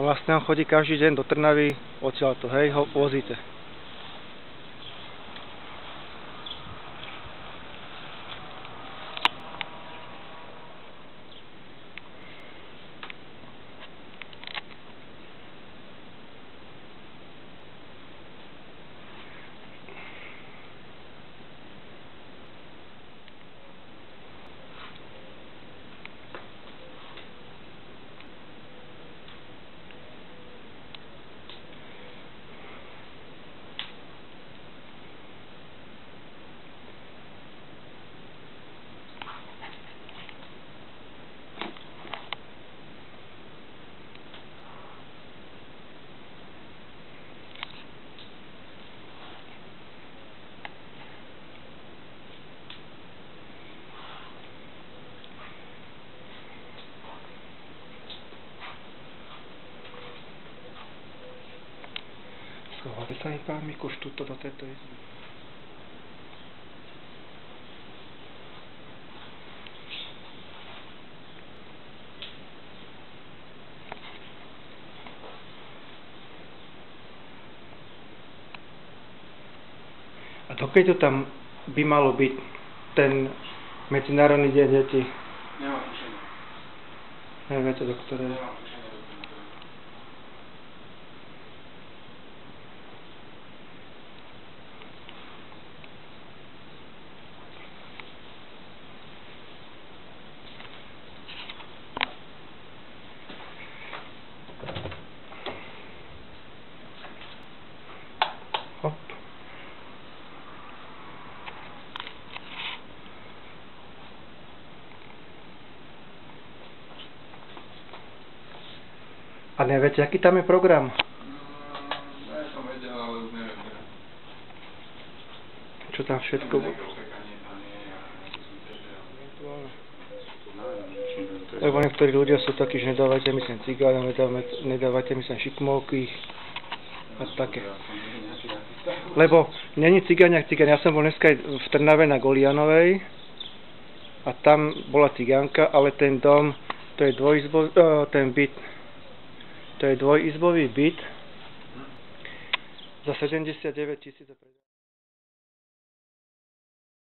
vlastne on chodí každý deň do Trnavy, odtiaľto, hej, ho vozíte. Schovali sa mi pán Mikuš tuto do tejto izby. A dokedy to tam by malo byť ten Medzinárodný deň detí? Nemám tušenie. Neviete, do ktorej? Nemám tušenie. Hop. A neviete, aký tam je program? Ja som vedel, ale už neviem. Čo tam všetko? Lebo niektorí ľudia sú takí, že nedávajte mi sem cigánov, nedávajte mi sem šikmovky a také. Lebo není cigán jak cigán. Ja som bol dneska v Trnave na Golianovej a tam bola cigánka, ale ten dom, to je ten byt, to je dvojizbový byt za 79 000 .